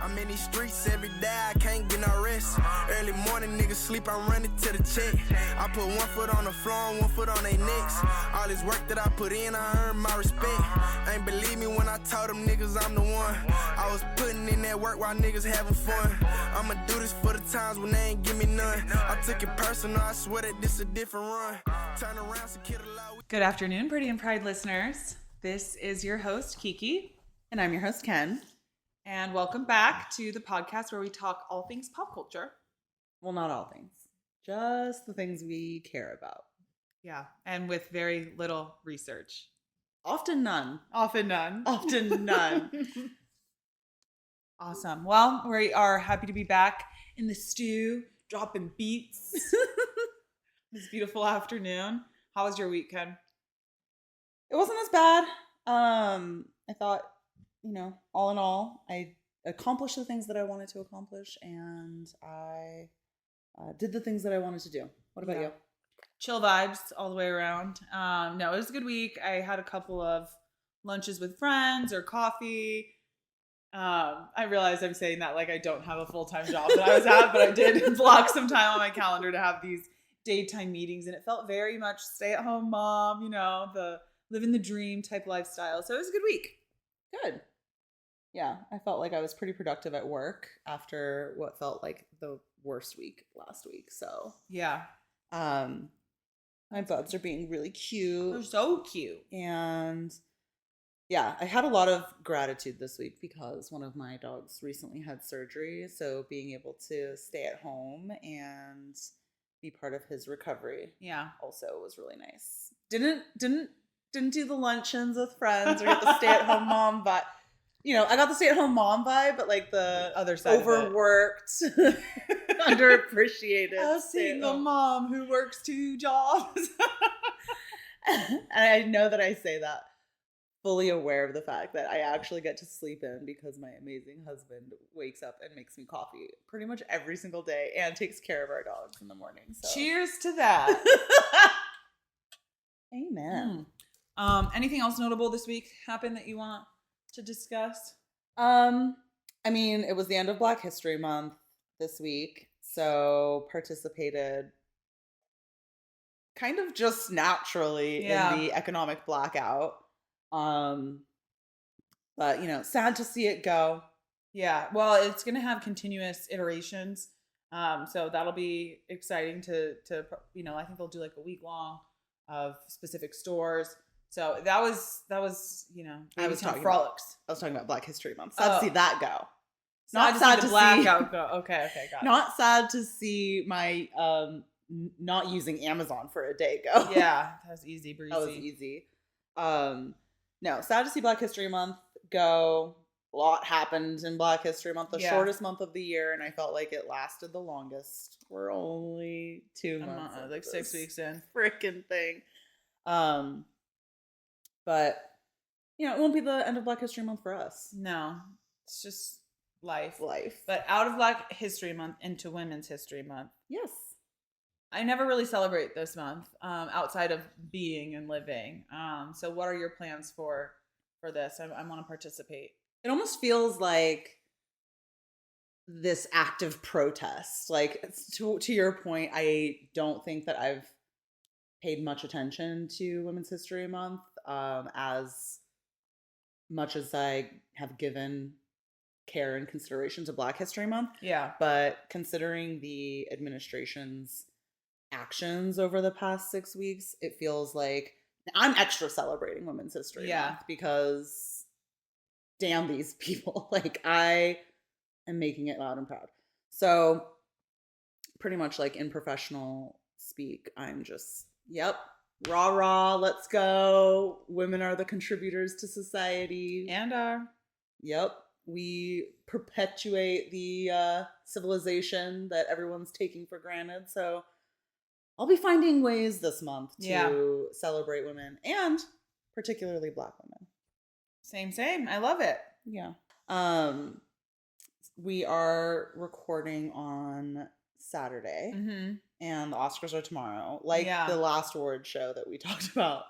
I'm in these streets every day, I can't get no rest. Early morning, niggas sleep, I'm running to the check. I put one foot on the floor and one foot on their necks. All this work that I put in, I earned my respect. Ain't believe me when I told them niggas I'm the one. I was putting in that work while niggas having fun. I'ma do this for the times when they ain't give me none. I took it personal, I swear that this a different run. Turn around, so kid alive. Good afternoon, Pretty and Pride listeners. This is your host, Kiki. And I'm your host, Ken. And welcome back to the podcast where we talk all things pop culture. Well, not all things. Just the things we care about. Yeah, and with very little research. Often none. Often none. Often none. Awesome. Well, we are happy to be back in the stew, dropping beats. This beautiful afternoon. How was your week, Ken? It wasn't as bad. I thought, all in all, I accomplished the things that I wanted to accomplish, and I did the things that I wanted to do. What about you? Chill vibes all the way around. No, it was a good week. I had a couple of lunches with friends or coffee. I realize I'm saying that like I don't have a full-time job that I was at, but I did block some time on my calendar to have these daytime meetings, and it felt very much stay-at-home mom, the living the dream type lifestyle. So it was a good week. Good. Yeah, I felt like I was pretty productive at work after what felt like the worst week last week. So yeah, my buds are being really cute. They're so cute. And yeah, I had a lot of gratitude this week because one of my dogs recently had surgery. So being able to stay at home and be part of his recovery, also was really nice. Didn't do the luncheons with friends or get the stay-at-home mom vibe. I got the stay-at-home mom vibe, but like the other side, overworked, underappreciated. A single mom who works 2 jobs. And I know that I say that fully aware of the fact that I actually get to sleep in because my amazing husband wakes up and makes me coffee pretty much every single day and takes care of our dogs in the morning. So. Cheers to that. Amen. Anything else notable this week happened that you want to discuss? It was the end of Black History Month this week, so participated kind of just naturally in the economic blackout. But sad to see it go. Yeah, well, it's going to have continuous iterations. So that'll be exciting to I think they'll do like a week long of specific stores. So that was I was talking frolics. I was talking about Black History Month. Sad to see that go. Not sad to see blackout go. Okay, got it. Not sad to see my not using Amazon for a day go. Yeah, that was easy breezy. That was easy. No, sad to see Black History Month go. A lot happened in Black History Month, the shortest month of the year, and I felt like it lasted the longest. We're only 2 months, like 6 weeks in. Frickin' thing. But it won't be the end of Black History Month for us. No, it's just life. But out of Black History Month into Women's History Month. Yes. I never really celebrate this month outside of being and living. So what are your plans for this? I want to participate. It almost feels like this active protest. Like, to your point, I don't think that I've paid much attention to Women's History Month as much as I have given care and consideration to Black History Month. Yeah. But considering the administration's actions over the past 6 weeks, it feels like I'm extra celebrating Women's History Month because damn these people. Like, I am making it loud and proud. So pretty much like in professional speak, I'm just, rah, let's go. Women are the contributors to society. And are. Yep. We perpetuate the civilization that everyone's taking for granted. So I'll be finding ways this month to celebrate women and particularly Black women. Same. I love it. Yeah. We are recording on Saturday, and the Oscars are tomorrow. Like the last award show that we talked about.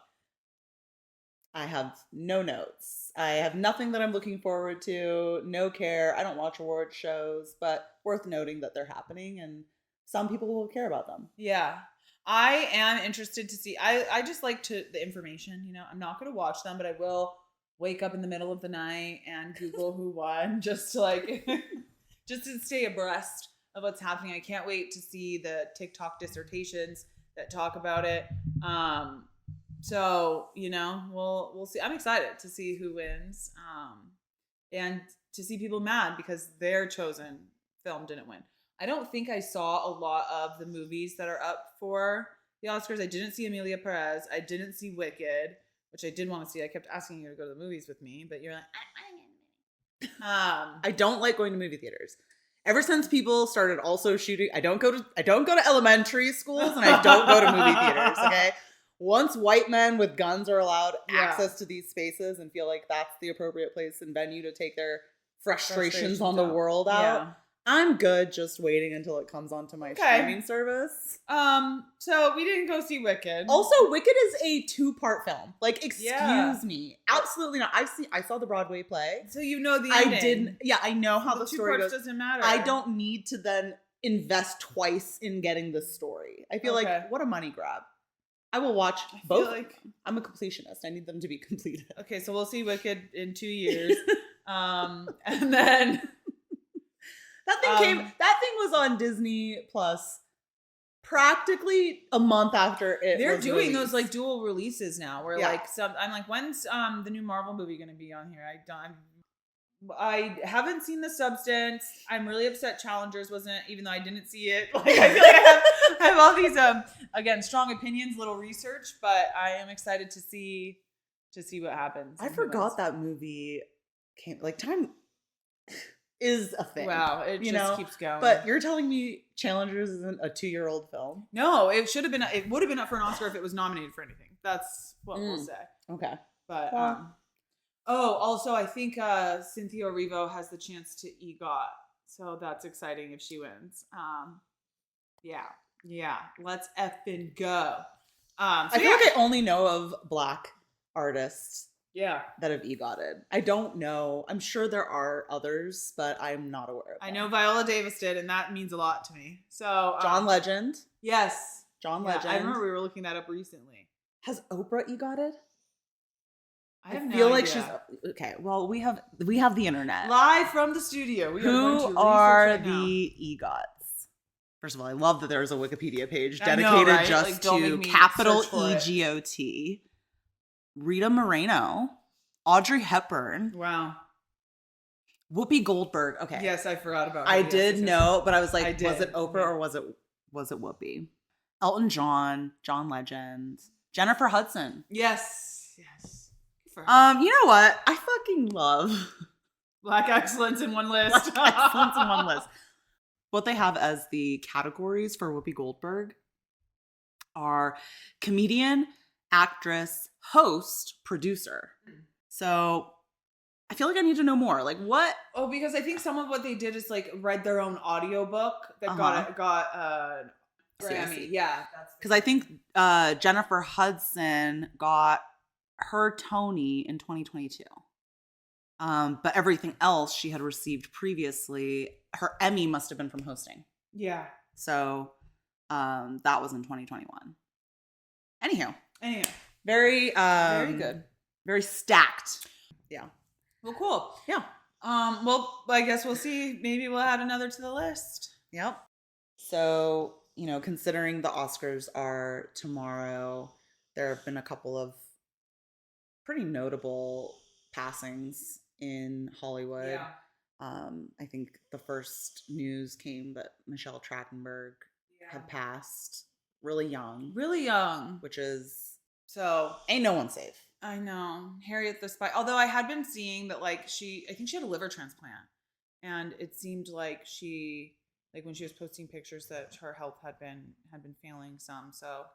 I have no notes. I have nothing that I'm looking forward to. No care. I don't watch award shows, but worth noting that they're happening and some people will care about them. Yeah. I am interested to see. I just like the information, you know. I'm not going to watch them, but I will wake up in the middle of the night and Google who won just to like just to stay abreast of what's happening. I can't wait to see the TikTok dissertations that talk about it. So, you know, we'll see. I'm excited to see who wins. And to see people mad because their chosen film didn't win. I don't think I saw a lot of the movies that are up for the Oscars. I didn't see Emilia Perez. I didn't see Wicked, which I did want to see. I kept asking you to go to the movies with me, but you're like, I don't like going to movie theaters. Ever since people started also shooting, I don't go to elementary schools and I don't go to movie theaters, okay? Once white men with guns are allowed access to these spaces and feel like that's the appropriate place and venue to take their frustrations on the world out. Yeah. I'm good just waiting until it comes onto my streaming service. So we didn't go see Wicked. Also, Wicked is a 2-part film. Like, excuse me. Absolutely not. I saw the Broadway play. So you know the ending. I know how the story goes. 2 parts doesn't matter. I don't need to then invest twice in getting the story. I feel like, what a money grab. I will watch both. I'm a completionist. I need them to be completed. Okay, so we'll see Wicked in 2 years. And then that thing was on Disney Plus practically a month after it They're was doing released. those like dual releases now where I'm like, when's the new Marvel movie going to be on here? I haven't seen The Substance. I'm really upset Challengers wasn't, even though I didn't see it. Like, I feel like I have all these again, strong opinions, little research, but I am excited to see what happens. I forgot that movie came, like, time is a thing. Wow, it just keeps going. But you're telling me Challengers isn't a 2-year-old film? No, it would have been up for an Oscar if it was nominated for anything. That's what we'll say. Okay. But also I think Cynthia Erivo has the chance to EGOT. So that's exciting if she wins. Yeah. Let's effing go. I feel like I only know of Black artists that have EGOTed. I don't know. I'm sure there are others, but I'm not aware of them. I know Viola Davis did, and that means a lot to me. So John Legend. Yes. John Legend. I remember we were looking that up recently. Has Oprah EGOTed? I feel like she's okay. Well, we have the internet live from the studio. Who are the EGOTs? First of all, I love that there is a Wikipedia page dedicated just to capital EGOT. Rita Moreno, Audrey Hepburn. Wow. Whoopi Goldberg. Okay. Yes, I forgot about her. I did know, but I was like, was it Oprah or was it Whoopi? Elton John, John Legend, Jennifer Hudson. Yes. You know what? I fucking love Black excellence in one list. Black excellence in one list. What they have as the categories for Whoopi Goldberg are comedian, actress, host, producer. So I feel like I need to know more. Like what? Oh, because I think some of what they did is like read their own audiobook that got Grammy. Yeah. Because I think Jennifer Hudson got her Tony in 2022. But everything else she had received previously, her Emmy must have been from hosting. Yeah. So that was in 2021. Anywho. Very good. Very stacked. Yeah. Well, cool. Yeah. Well, I guess we'll see. Maybe we'll add another to the list. Yep. So, considering the Oscars are tomorrow, there have been a couple of pretty notable passings in Hollywood. Yeah. I think the first news came that Michelle Trachtenberg had passed really young. Which is, so ain't no one safe. I know. Harriet the Spy. Although I had been seeing that I think she had a liver transplant. And it seemed like when she was posting pictures that her health had been failing some. So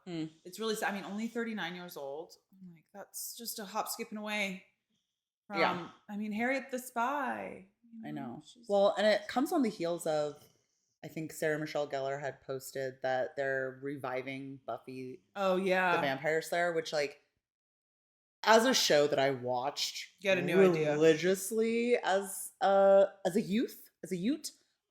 it's really sad. I mean, only 39 years old. I'm like, that's just a hop skipping away from, Harriet the Spy. I know. Well, and it comes on the heels of, I think Sarah Michelle Gellar had posted that they're reviving Buffy. Oh, yeah. The Vampire Slayer, which as a show that I watched Get a new idea religiously as a youth,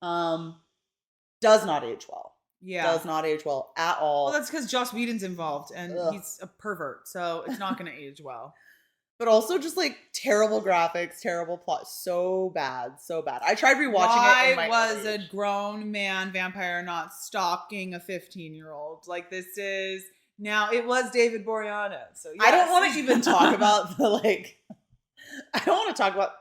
does not age well. Yeah. Does not age well at all. Well, that's because Joss Whedon's involved and he's a pervert, so it's not going to age well. But also just like terrible graphics, terrible plot. So bad. I tried rewatching it in my was a grown man vampire not stalking a 15-year-old? Like, this is... Now, it was David Boreanaz, so yes. I don't want to even talk about the, like... I don't want to talk about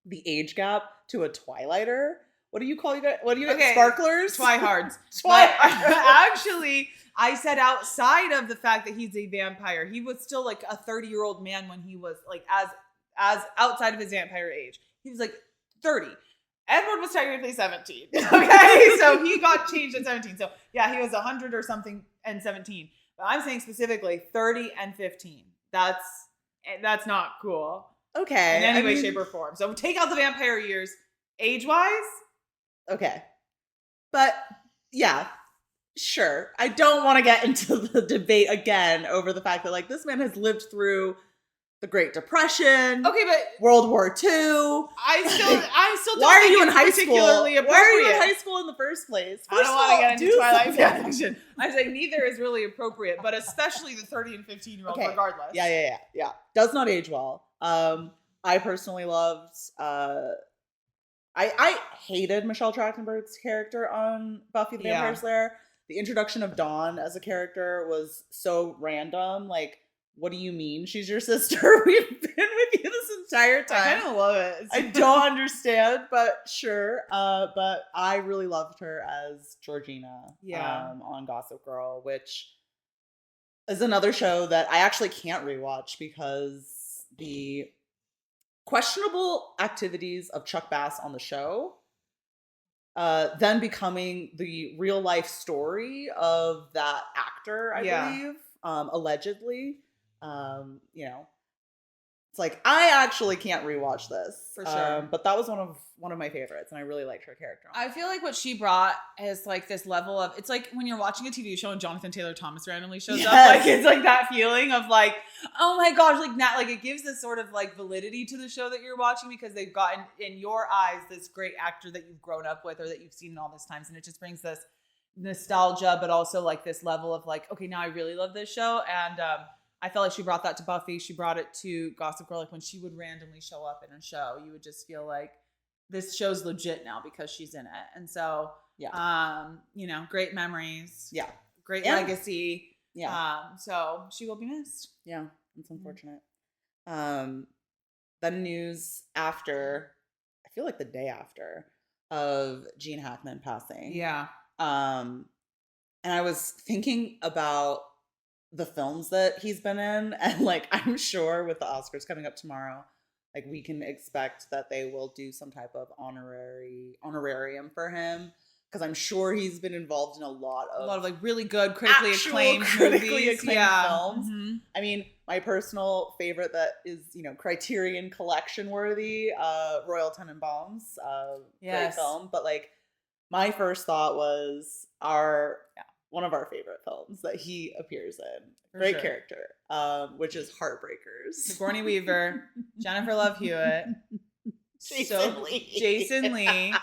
the age gap to a Twilighter. What do you call you guys? What do you sparklers? Twihards. Actually, I said outside of the fact that he's a vampire, he was still like a 30-year-old man when he was like as outside of his vampire age. He was like 30. Edward was technically 17. Okay, so he got changed at 17. So yeah, he was 100 or something and 17. But I'm saying specifically 30 and 15. That's not cool. Okay. In any way, shape, or form. So take out the vampire years. Age-wise? Okay. But, yeah. Sure. I don't want to get into the debate again over the fact that, like, this man has lived through the Great Depression. Okay, but... World War II. I still don't Why are think you in it's high particularly school? appropriate. Why are you in high school in the first place? I don't want to get into Twilight fiction. I'm saying neither is really appropriate, but especially the 30 and 15-year-old, regardless. Yeah. Does not age well. I personally loved... I hated Michelle Trachtenberg's character on Buffy the Vampire Slayer. The introduction of Dawn as a character was so random. Like, what do you mean she's your sister? We've been with you this entire time. I kind of love it. I don't understand, but sure. But I really loved her as Georgina on Gossip Girl, which is another show that I actually can't rewatch because the questionable activities of Chuck Bass on the show, then becoming the real life story of that actor, I believe, allegedly. It's like, I actually can't rewatch this for sure. But that was one of my favorites, and I really liked her character. I feel like what she brought is like this level of, it's like when you're watching a TV show and Jonathan Taylor Thomas randomly shows up, like it's like that feeling of like, oh my gosh, like not like it gives this sort of like validity to the show that you're watching because they've gotten in your eyes this great actor that you've grown up with or that you've seen in all this times, and it just brings this nostalgia, but also like this level of like, okay, now I really love this show. And I felt like she brought that to Buffy. She brought it to Gossip Girl. Like when she would randomly show up in a show, you would just feel like this show's legit now because she's in it. And so, great memories. Yeah. Great legacy. Yeah. So she will be missed. Yeah. It's unfortunate. Then news after, I feel like the day after, of Gene Hackman passing. Yeah. And I was thinking about the films that he's been in, and like I'm sure with the Oscars coming up tomorrow, like we can expect that they will do some type of honorarium for him, because I'm sure he's been involved in a lot of like really good critically acclaimed films. Mm-hmm. I mean, my personal favorite that is Criterion Collection worthy, Royal Tenenbaums, great film, but like my first thought was one of our favorite films that he appears in. Great character, which is Heartbreakers. Sigourney Weaver, Jennifer Love Hewitt, Jason Lee.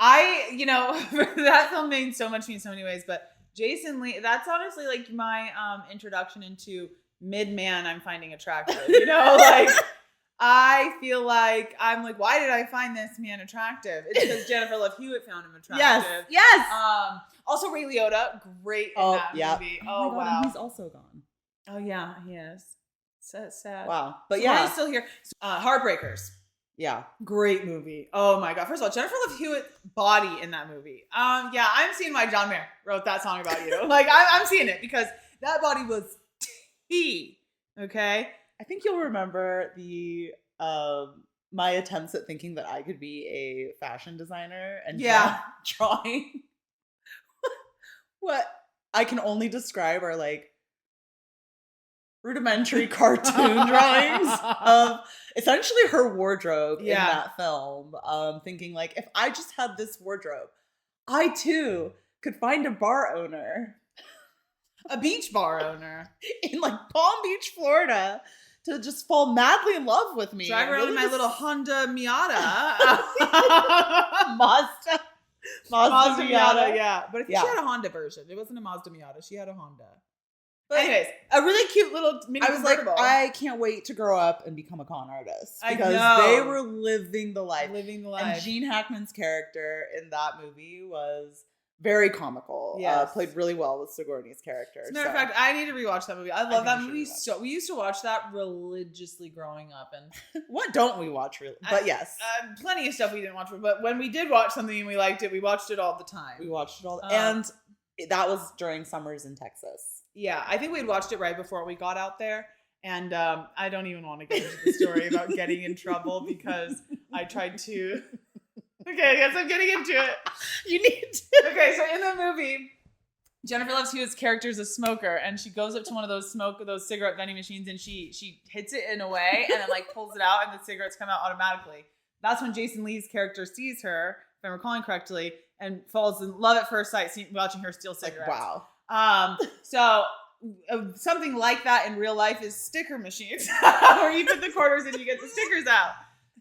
That film means so much to me in so many ways, but Jason Lee, that's honestly like my introduction into mid-man I'm finding attractive. Like I feel like I'm like, why did I find this man attractive? It's because Jennifer Love Hewitt found him attractive. Yes. Also Ray Liotta, great in that movie. Oh my God, wow. and he's also gone. Oh yeah, he is. So sad. Wow. But so he's still here. Heartbreakers. Yeah. Great movie. Oh my God. First of all, Jennifer Love Hewitt's body in that movie. I'm seeing why John Mayer wrote that song about you. Like I'm seeing it because that body was tea. Okay. I think you'll remember the my attempts at thinking that I could be a fashion designer and drawing what I can only describe are like rudimentary cartoon drawings of essentially her wardrobe in that film. Thinking like, if I just had this wardrobe, I too could find a bar owner, a beach bar owner in like Palm Beach, Florida, to just fall madly in love with me. Drive around in my little Honda Miata. Mazda Miata, yeah. But I think she had a Honda version. It wasn't a Mazda Miata. She had a Honda. But anyways, a really cute little mini convertible. I can't wait to grow up and become a con artist. Because they were living the life. And Gene Hackman's character in that movie was very comical. Yes. Played really well with Sigourney's character. As a matter of fact, I need to rewatch that movie. I love that movie so. We used to watch that religiously growing up. And what don't we watch? But yes. Plenty of stuff we didn't watch. But when we did watch something and we liked it, we watched it all the time. We watched it all and that was during summers in Texas. Yeah, I think we'd watched it right before we got out there. And I don't even want to get into the story about getting in trouble because I tried to... Okay, I guess I'm getting into it. You need to. Okay, so in the movie, Jennifer Love Hewitt's character is a smoker, and she goes up to one of those cigarette vending machines, and she hits it in a way, and then like pulls it out, and the cigarettes come out automatically. That's when Jason Lee's character sees her, if I'm recalling correctly, and falls in love at first sight, watching her steal cigarettes. Wow. So something like that in real life is sticker machines, where you put the quarters and you get the stickers out.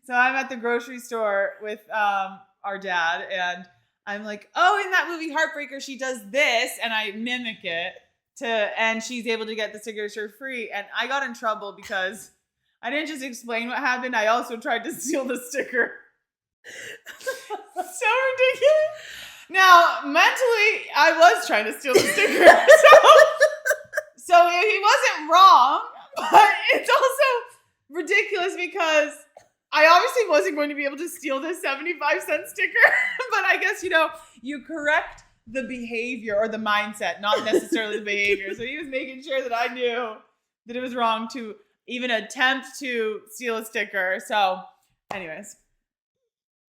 So I'm at the grocery store with our dad, and I'm like, oh, in that movie Heartbreaker, she does this, and I mimic it and she's able to get the cigarettes for free. And I got in trouble because I didn't just explain what happened. I also tried to steal the sticker. So ridiculous. Now, mentally, I was trying to steal the sticker. So he wasn't wrong, but it's also ridiculous because I obviously wasn't going to be able to steal this 75-cent sticker, but I guess, you correct the behavior or the mindset, not necessarily the behavior. So he was making sure that I knew that it was wrong to even attempt to steal a sticker. So anyways,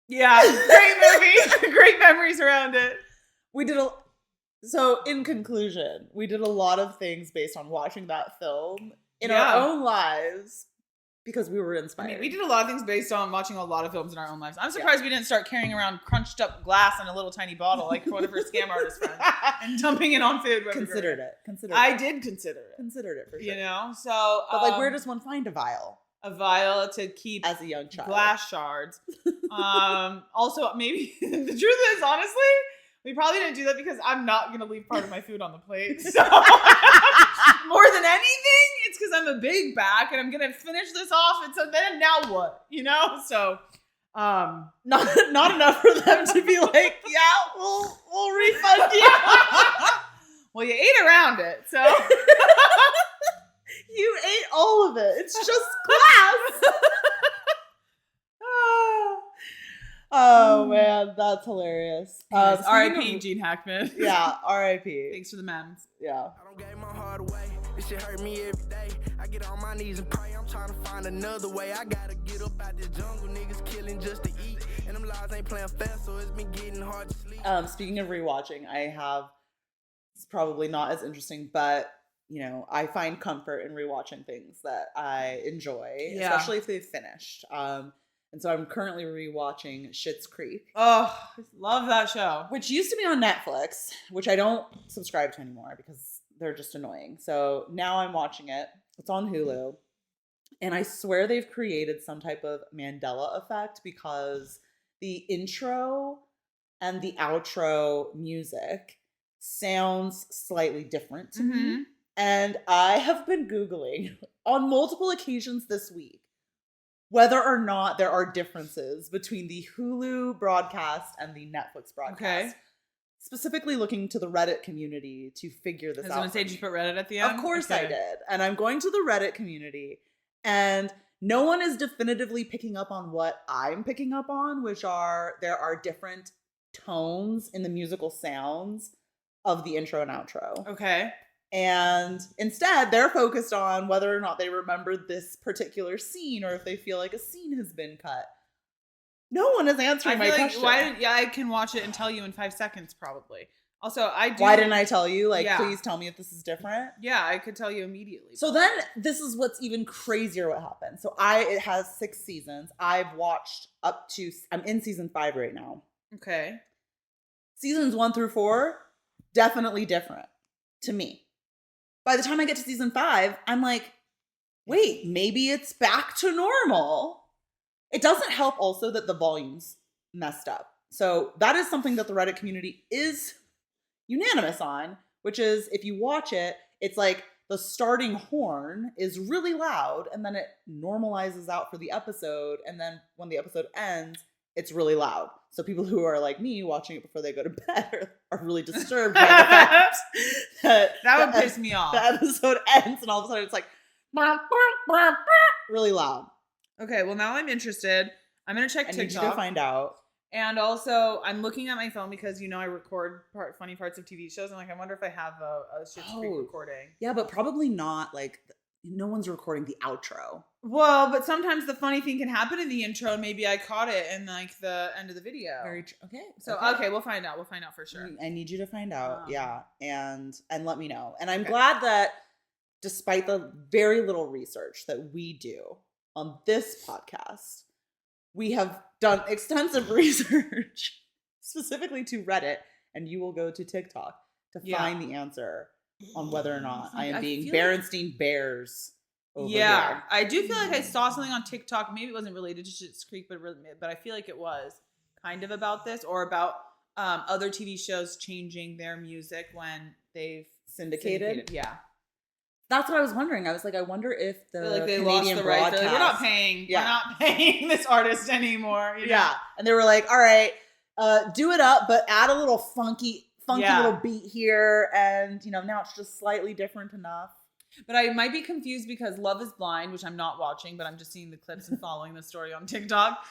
yeah, great movie, great memories around it. So in conclusion, we did a lot of things based on watching that film in our own lives. Because we were inspired. I mean, we did a lot of things based on watching a lot of films in our own lives. I'm surprised we didn't start carrying around crunched up glass in a little tiny bottle like one of her scam artist friends and dumping it on food. Considered it. I did consider it. Considered it for sure. So. But where does one find a vial? A vial to keep as a young child. Glass shards. Also, maybe the truth is, honestly, we probably didn't do that because I'm not going to leave part of my food on the plate. So more than anything, it's because I'm a big back and I'm going to finish this off. And so then now what? So not enough for them to be like, yeah, we'll refund you. Well, you ate around it. So you ate all of it. It's just glass. Oh man, that's hilarious. R.I.P. Gene Hackman. Yeah, R.I.P. Thanks for the memes. Yeah. I don't give my heart away. This shit hurt me every day. I get on my knees and pray. I'm trying to find another way. I gotta get up out this jungle. Niggas killing just to eat. And them lies ain't playing fair, so it's been getting hard to sleep. Speaking of rewatching, it's probably not as interesting, but I find comfort in rewatching things that I enjoy, especially if they've finished. And so I'm currently rewatching Schitt's Creek. Oh, love that show. Which used to be on Netflix, which I don't subscribe to anymore because they're just annoying. So now I'm watching it. It's on Hulu. And I swear they've created some type of Mandela effect because the intro and the outro music sounds slightly different to me. And I have been Googling on multiple occasions this week whether or not there are differences between the Hulu broadcast and the Netflix broadcast. Okay. Specifically looking to the Reddit community to figure this out. I was going to say, did you put Reddit at the end? Of course I did. And I'm going to the Reddit community, and no one is definitively picking up on what I'm picking up on, which are there are different tones in the musical sounds of the intro and outro. Okay. And instead, they're focused on whether or not they remembered this particular scene or if they feel like a scene has been cut. No one is answering my question. I can watch it and tell you in 5 seconds, probably. Also, I do. Why didn't I tell you? Please tell me if this is different. Yeah, I could tell you immediately. So then, this is what's even crazier what happened. So it has 6 seasons. I've watched I'm in season 5 right now. Okay. Seasons 1 through 4, definitely different to me. By the time I get to season 5, I'm like, wait, maybe it's back to normal. It doesn't help also that the volume's messed up. So that is something that the Reddit community is unanimous on, which is if you watch it, it's like the starting horn is really loud and then it normalizes out for the episode. And then when the episode ends, it's really loud. So people who are like me watching it before they go to bed are really disturbed by the fact that would piss me off. The episode ends and all of a sudden it's like really loud. Okay, well now I'm interested. I'm going to check TikTok. I need you to find out. And also, I'm looking at my phone because, I record funny parts of TV shows. I'm like, I wonder if I have a Schitt's Creek recording. Yeah, but probably not. Like, no one's recording the outro. Well, but sometimes the funny thing can happen in the intro, and maybe I caught it in, the end of the video. Very true. Okay. So, okay, we'll find out. We'll find out for sure. I need you to find out. Yeah. And let me know. And I'm glad that despite the very little research that we do on this podcast, we have done extensive research specifically to Reddit, and you will go to TikTok to find the answer on whether or not I am being Berenstein Bears over here. I do feel like I saw something on TikTok. Maybe it wasn't related to Schitt's Creek, but I feel like it was kind of about this or about other TV shows changing their music when they've syndicated. Yeah. That's what I was wondering. I was like, I wonder if they Canadian lost the rights. broadcast. We're not paying this artist anymore. Yeah. And they were like, all right, do it up, but add a little funky little beat here. And, now it's just slightly different enough. But I might be confused because Love is Blind, which I'm not watching, but I'm just seeing the clips and following the story on TikTok.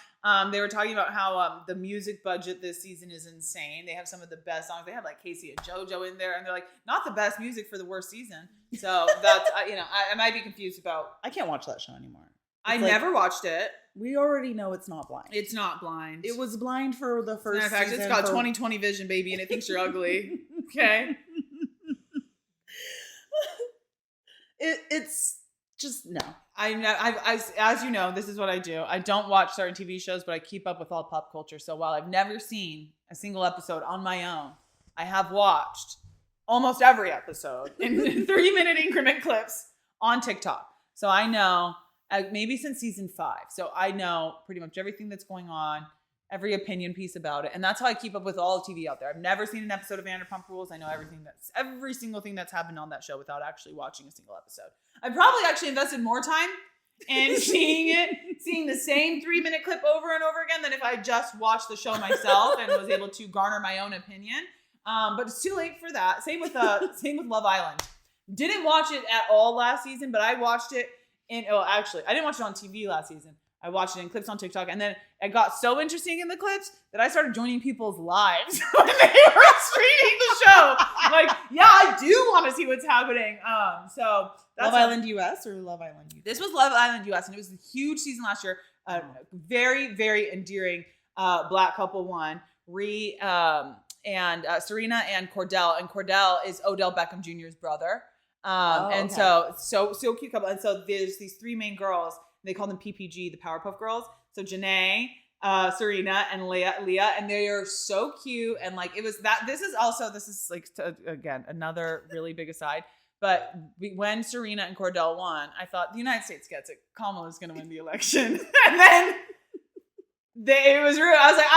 They were talking about how the music budget this season is insane. They have some of the best songs. They have Casey and JoJo in there, and they're like, not the best music for the worst season. So that's, I might be confused about. I can't watch that show anymore. I never watched it. We already know it's not blind. It's not blind. It was blind for the first season. In fact, it's got 20/20 vision, baby, and it thinks you're ugly. Okay. It's just no. As you know, this is what I do. I don't watch certain TV shows, but I keep up with all pop culture. So while I've never seen a single episode on my own, I have watched almost every episode in 3-minute increment clips on TikTok. So I know, maybe since season 5. So I know pretty much everything that's going on, every opinion piece about it. And that's how I keep up with all TV out there. I've never seen an episode of Vanderpump Rules. I know every single thing that's happened on that show without actually watching a single episode. I probably actually invested more time in seeing the same 3-minute clip over and over again than if I just watched the show myself and was able to garner my own opinion. But it's too late for that. Same with Love Island. Didn't watch it at all last season, but I watched it actually, I didn't watch it on TV last season. I watched it in clips on TikTok, and then it got so interesting in the clips that I started joining people's lives when they were streaming the show. Like, yeah, I do want to see what's happening. So that's Love Island US or Love Island UK? This was Love Island US, and it was a huge season last year. Very, very endearing black couple won. Serena and Cordell, and Cordell is Odell Beckham Jr.'s brother. And so cute couple. And so there's these 3 main girls. They call them PPG, the Powerpuff Girls. So Janae, Serena, and Leah, and they are so cute. And it was that. This is again another really big aside. But when Serena and Cordell won, I thought the United States gets it. Kamala's going to win the election, and then it was real. I was like,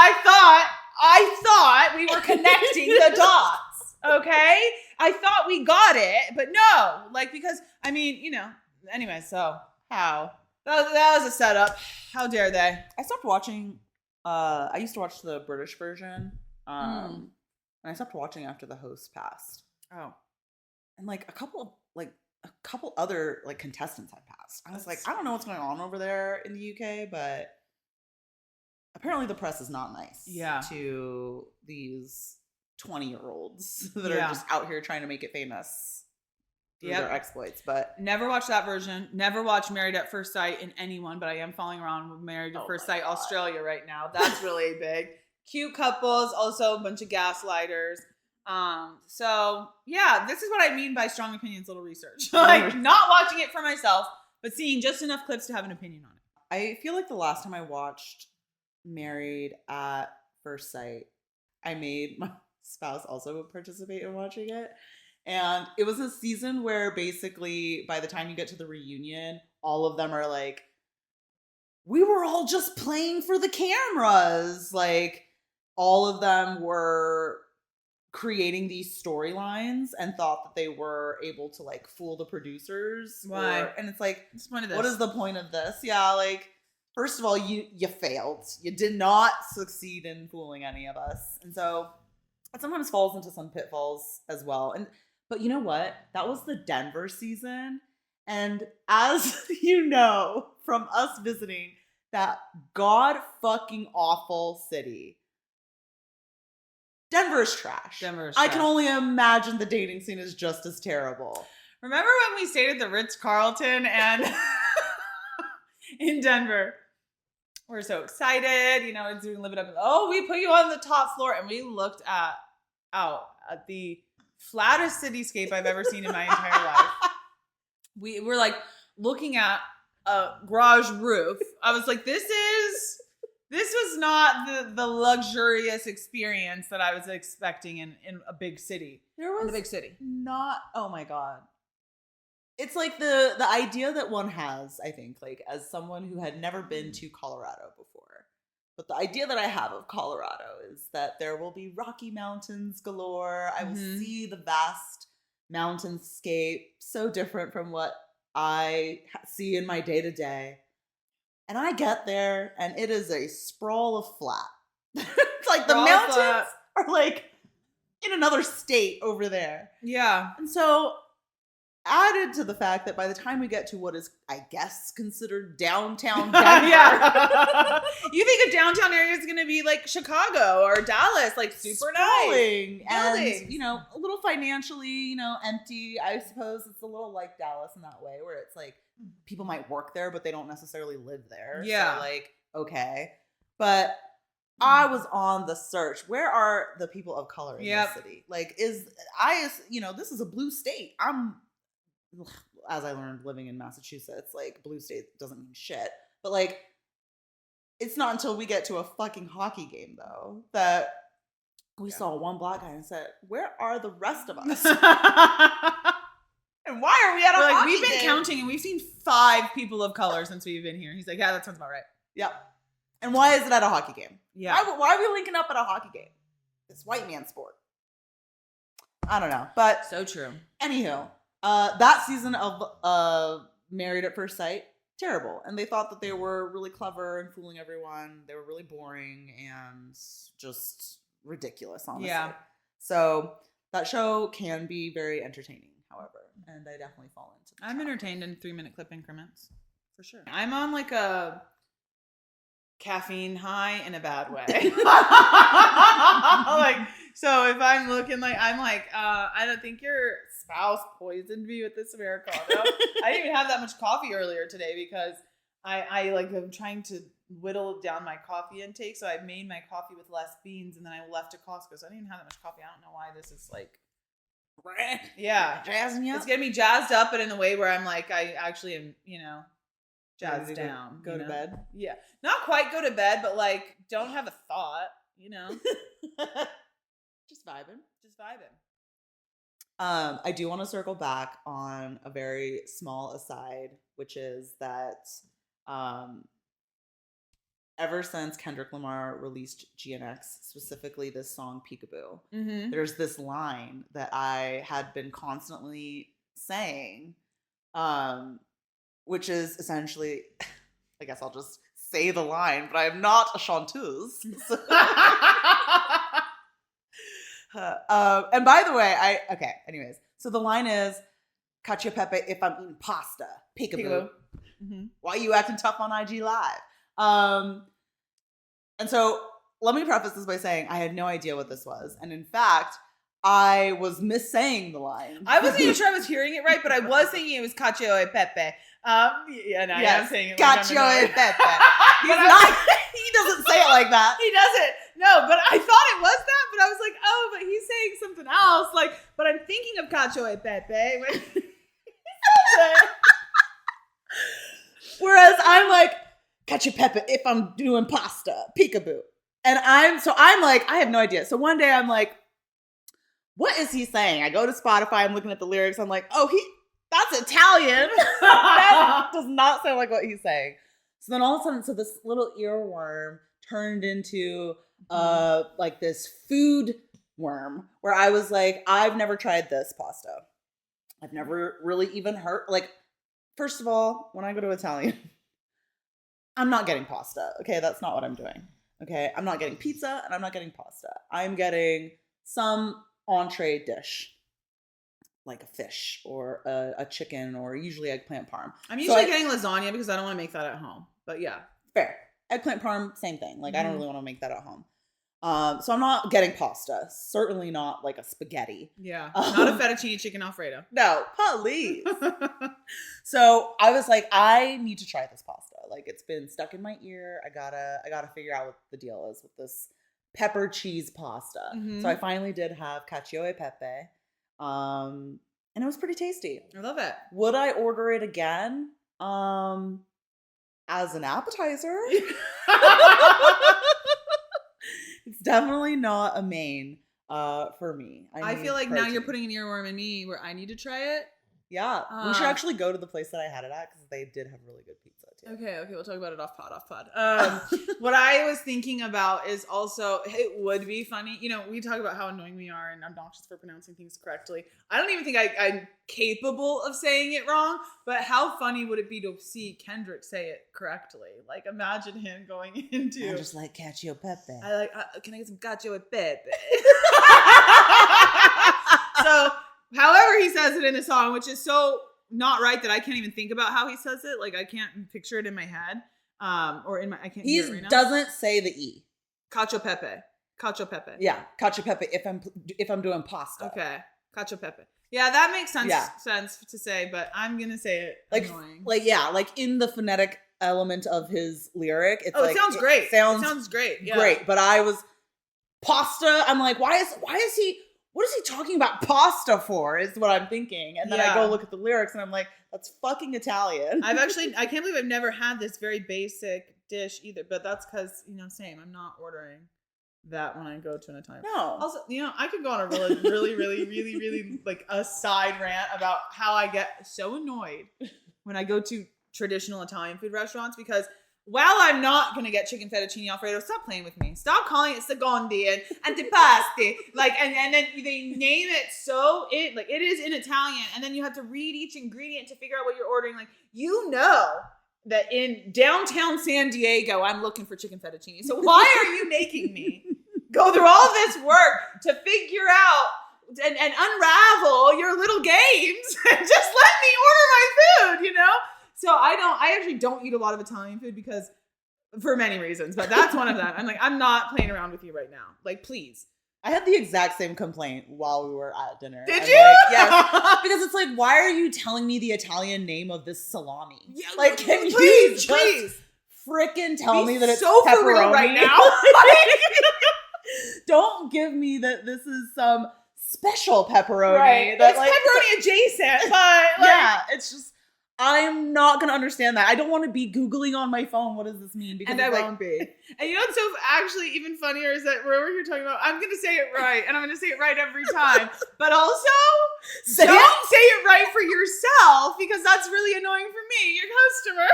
I thought we were connecting the dots. Okay, I thought we got it, but no, because anyway. So how? That was a setup. How dare they? I stopped watching. I used to watch the British version, and I stopped watching after the host passed. Oh, and a couple other contestants had passed. I was I don't know what's going on over there in the UK, but apparently the press is not nice. To these 20-year-olds that are just out here trying to make it famous. Their exploits, but never watched that version. Never watched Married at First Sight in anyone, but I am following around with Married at First Sight Australia right now. That's really big. Cute couples, also a bunch of gaslighters. So yeah, this is what I mean by strong opinions, little research. Not watching it for myself, but seeing just enough clips to have an opinion on it. I feel like the last time I watched Married at First Sight, I made my spouse also participate in watching it. And it was a season where basically by the time you get to the reunion, all of them are like, we were all just playing for the cameras. Like, all of them were creating these storylines and thought that they were able to like fool the producers. Why? And it's like, What's the point of this? what is the point of this? Yeah, like, first of all, you failed. You did not succeed in fooling any of us. And so it sometimes falls into some pitfalls as well. But you know what? That was the Denver season. And as you know from us visiting that god fucking awful city, Denver's trash. I can only imagine the dating scene is just as terrible. Remember when we stayed at the Ritz-Carlton and in Denver? We're so excited, you know, it's doing Live It Up. Oh, we put you on the top floor, and we looked out at the flattest cityscape I've ever seen in my entire life. We were like looking at a garage roof. I was like, this was not the luxurious experience that I was expecting in a big city. In a big city. Not, oh my God. It's like the idea that one has, I think, like as someone who had never been to Colorado before. But the idea that I have of Colorado is that there will be Rocky Mountains galore. I will see the vast mountainscape, so different from what I see in my day-to-day. And I get there, and it is a sprawl of flat. It's like the mountains are like in another state over there. Yeah. And so added to the fact that by the time we get to what is, I guess, considered downtown Denver. Yeah. You think a downtown area is going to be like Chicago or Dallas, like super nice. And, you know, a little financially, you know, empty. I suppose it's a little like Dallas in that way where it's like people might work there, but they don't necessarily live there. Yeah. So like, okay. But I was on the search. Where are the people of color in this city? Like, you know, this is a blue state. As I learned living in Massachusetts, like blue state doesn't mean shit. But like, it's not until we get to a fucking hockey game though that we saw one black guy and said, "Where are the rest of us?" And why are we at a hockey We've been game? counting and we've seen 5 people of color since we've been here. He's like, yeah, that sounds about right. Yep. And why is it at a hockey game? Yeah. Why are we linking up at a hockey game? It's white man sport. I don't know, but So true. Anywho. That season of Married at First Sight, terrible. And they thought that they were really clever and fooling everyone. They were really boring and just ridiculous, honestly. Yeah. So that show can be very entertaining, however. And I definitely fall into the I'm trap. entertained in 3-minute clip increments. For sure. I'm on like a caffeine high in a bad way. Like, so if I'm looking like, I'm like, I don't think your spouse poisoned me with this Americano. I didn't even have that much coffee earlier today because I like am trying to whittle down my coffee intake. So I made my coffee with less beans and then I left to Costco. So I didn't even have that much coffee. I don't know why this is like, yeah, Jazzing you up? it's getting me jazzed up, but in a way where I'm like, I actually am, you know, jazzed down. Go to bed? Yeah. Not quite go to bed, but like, don't have a thought, you know? Just vibing. Just vibing. I do want to circle back on a very small aside, which is that ever since Kendrick Lamar released GNX, specifically this song Peekaboo, there's this line that I had been constantly saying, which is essentially, I guess I'll just say the line, but I'm not a chanteuse. So and by the way, anyways, so the line is, Cacio pepe if I'm eating pasta, peekaboo. Why are you acting tough on IG Live? And so let me preface this by saying I had no idea what this was. And in fact, I was missaying the line. I wasn't even sure I was hearing it right, but I was thinking it was Cacio e pepe. Yeah, no, yes, I'm saying it Cacio e pepe. He doesn't say it like that. He doesn't. No, but I thought it was that, but I was like, oh, but he's saying something else. Like, but I'm thinking of Cacio e pepe when he says it. Whereas I'm like, Cacio pepe if I'm doing pasta, peekaboo. And I'm like, I have no idea. So one day I'm like, what is he saying? I go to Spotify, I'm looking at the lyrics, I'm like, oh, that's Italian. That does not sound like what he's saying. So then all of a sudden, so this little earworm turned into like this food worm where I was like, I've never tried this pasta. I've never really even heard, like, first of all, when I go to Italian, I'm not getting pasta. Okay, that's not what I'm doing. Okay, I'm not getting pizza and I'm not getting pasta. I'm getting some entree dish, like a fish or a chicken or usually eggplant parm. I'm usually getting lasagna because I don't want to make that at home. But yeah. Fair. Eggplant parm, same thing. Like, I don't really want to make that at home. So I'm not getting pasta. Certainly not like a spaghetti. Yeah. Not a fettuccine chicken Alfredo. No, please. So I was like, I need to try this pasta. Like, it's been stuck in my ear. I gotta figure out what the deal is with this pepper cheese pasta. So I finally did have cacio e pepe. And it was pretty tasty. I love it. Would I order it again? As an appetizer. It's definitely not a main for me. I feel like now you're putting an earworm in me where I need to try it. Yeah. We should actually go to the place that I had it at because they did have really good pizza too. Okay, we'll talk about it off pod. What I was thinking about is also, it would be funny. You know, we talk about how annoying we are and obnoxious for pronouncing things correctly. I don't even think I'm capable of saying it wrong, but how funny would it be to see Kendrick say it correctly? Like, imagine him going into... I just like cacio pepe. I like, can I get some cacio e pepe? So... however he says it in the song, which is so not right that I can't even think about how he says it. Like, I can't picture it in my head. Or in my, I can't hear it right now. He doesn't say the E. Cacio pepe. Cacio pepe. Yeah, cacio pepe if I'm doing pasta. Okay. Cacio pepe. Yeah, that makes sense to say, but I'm going to say it annoying. Like in the phonetic element of his lyric. It's it sounds great. It sounds great. Yeah. Great. But I was, pasta, I'm like, why is he... what is he talking about pasta for is what I'm thinking. And then I go look at the lyrics and I'm like, that's fucking Italian. I can't believe I've never had this very basic dish either. But that's because, same. I'm not ordering that when I go to an Italian. No. Also, I could go on a really, like a side rant about how I get so annoyed when I go to traditional Italian food restaurants because while I'm not going to get chicken fettuccine Alfredo, stop playing with me. Stop calling it secondi and antipasti. Like, and then they name it it is in Italian. And then you have to read each ingredient to figure out what you're ordering. Like, that in downtown San Diego, I'm looking for chicken fettuccine. So why are you making me go through all this work to figure out and unravel your little games? Just let me order my food, So I actually don't eat a lot of Italian food because for many reasons, but that's one of them. I'm like, I'm not playing around with you right now. Like, please. I had the exact same complaint while we were at dinner. Did you? Like, yes. Because it's like, why are you telling me the Italian name of this salami? Yeah, like, can please, you just freaking tell me that it's so pepperoni for real right now? Don't give me that this is some special pepperoni. Right. That, it's pepperoni adjacent, but yeah, it's just, I'm not going to understand that. I don't want to be Googling on my phone, what does this mean? Because I won't be. And what's so actually even funnier is that we're here talking about, I'm going to say it right, and I'm going to say it right every time. But also, don't say it right for yourself, because that's really annoying for me, your customer.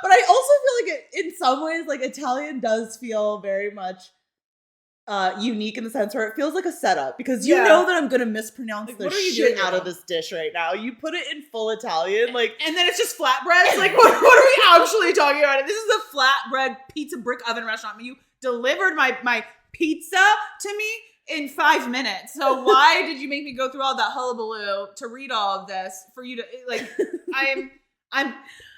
But I also feel like in some ways, like, Italian does feel very much unique in the sense where it feels like a setup because you know that I'm gonna mispronounce the shit out of this dish right now. You put it in full Italian, and then it's just flatbreads. Like, what are we actually talking about? This is a flatbread pizza brick oven restaurant. You delivered my pizza to me in 5 minutes. So why did you make me go through all that hullabaloo to read all of this for you to I'm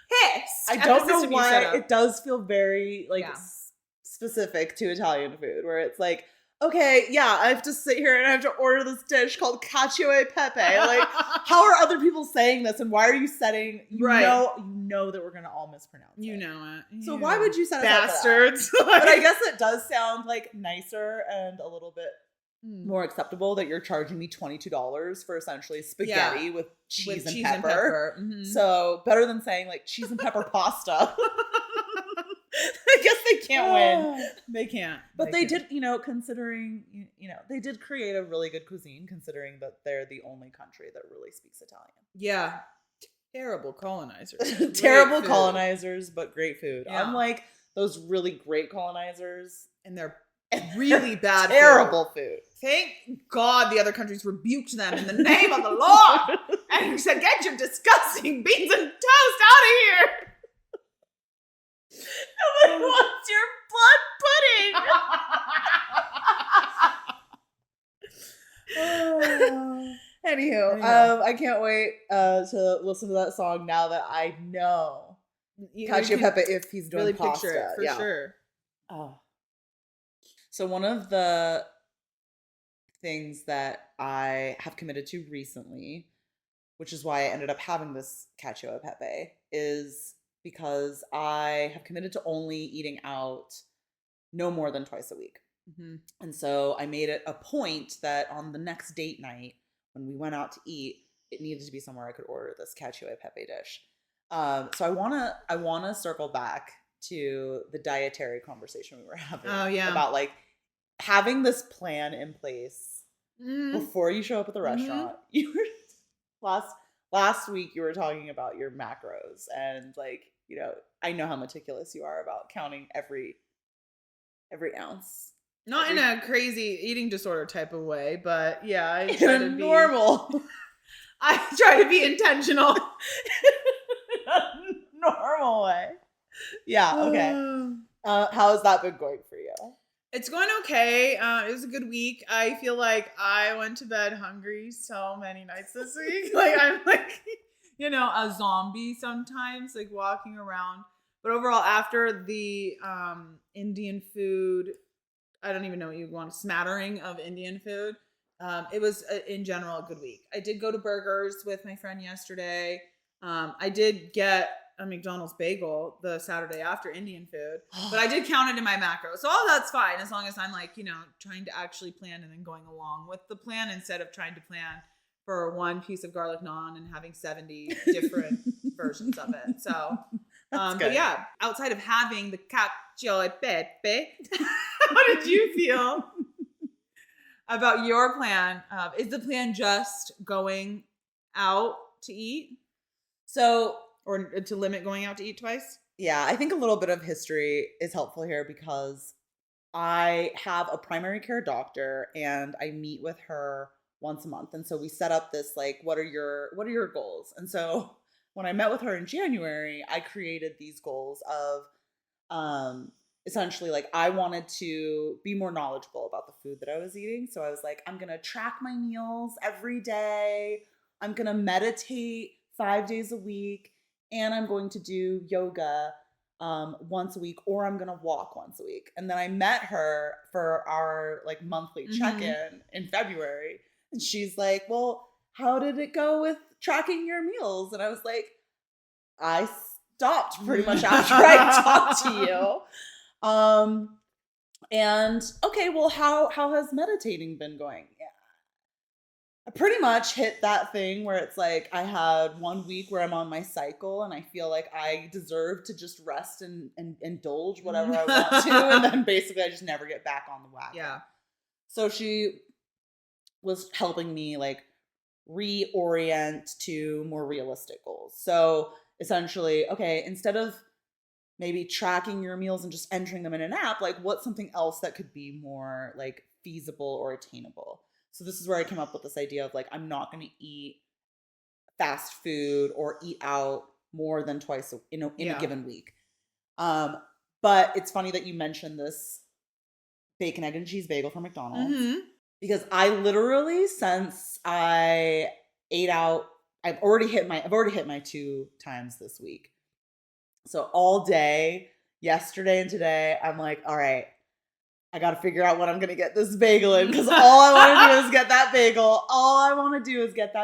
pissed. I don't know why it does feel very specific to Italian food where it's like, okay, yeah, I have to sit here and I have to order this dish called cacio e pepe. Like, how are other people saying this and why are you setting, you know that we're going to all mispronounce it. You know it. So why would you set us bastards? Up for that? But I guess it does sound like nicer and a little bit more acceptable that you're charging me $22 for essentially spaghetti with cheese and pepper. Mm-hmm. So better than saying like cheese and pepper pasta. I guess they can't win. They can't. But they did, considering, they did create a really good cuisine, considering that they're the only country that really speaks Italian. Yeah. Terrible colonizers. Terrible colonizers, but great food. Yeah. Unlike those really great colonizers. And they're really bad terrible food. Thank God the other countries rebuked them in the name of the Lord. And said, get your disgusting beans and toast out of here. Nobody wants your blood pudding. Anywho, I can't wait to listen to that song now that I know Cacio Pepe if he's doing really pasta. Picture it, for sure. Oh. So one of the things that I have committed to recently, which is why I ended up having this Cacio Pepe, is because I have committed to only eating out no more than twice a week. Mm-hmm. And so I made it a point that on the next date night, when we went out to eat, it needed to be somewhere I could order this Cacio Pepe dish. So I wanna circle back to the dietary conversation we were having. Oh, yeah. About like having this plan in place before you show up at the restaurant. You were last week you were talking about your macros and like, I know how meticulous you are about counting every ounce. Not in a crazy eating disorder type of way, but yeah, I in try a to be normal. I try to be intentional. In a normal way. Yeah, okay. How has that been going for you? It's going okay. It was a good week. I feel like I went to bed hungry so many nights this week. Like I'm like, a zombie sometimes, like walking around. But overall, after the Indian food, I don't even know what you want, smattering of Indian food. It was, in general, a good week. I did go to Burgers with my friend yesterday. I did get a McDonald's bagel the Saturday after Indian food, but I did count it in my macro. So all that's fine as long as I'm like, trying to actually plan and then going along with the plan instead of trying to plan for one piece of garlic naan and having 70 different versions of it. So, but yeah, outside of having the cacio e pepe, how did you feel about your plan? Is the plan just going out to eat? Or to limit going out to eat twice? Yeah, I think a little bit of history is helpful here because I have a primary care doctor and I meet with her once a month. And so we set up this like, what are your goals? And so when I met with her in January, I created these goals of essentially like I wanted to be more knowledgeable about the food that I was eating. So I was like, I'm going to track my meals every day. I'm going to meditate 5 days a week. And I'm going to do yoga once a week, or I'm going to walk once a week. And then I met her for our like monthly check-in in February. And she's like, well, how did it go with tracking your meals? And I was like, I stopped pretty much after I talked to you. And okay, well, how has meditating been going? Yeah. I pretty much hit that thing where it's like I had 1 week where I'm on my cycle and I feel like I deserve to just rest and indulge whatever I want to. And then basically I just never get back on the wagon. Yeah. So she was helping me like reorient to more realistic goals. So essentially, okay, instead of maybe tracking your meals and just entering them in an app, like what's something else that could be more like feasible or attainable? So this is where I came up with this idea of like, I'm not going to eat fast food or eat out more than twice in a given week. But it's funny that you mentioned this bacon, egg, and cheese bagel from McDonald's because I literally, since I ate out, I've already hit my 2 times this week. So all day, yesterday and today, I'm like, all right, I got to figure out when I'm going to get this bagel in because all I want to do is get that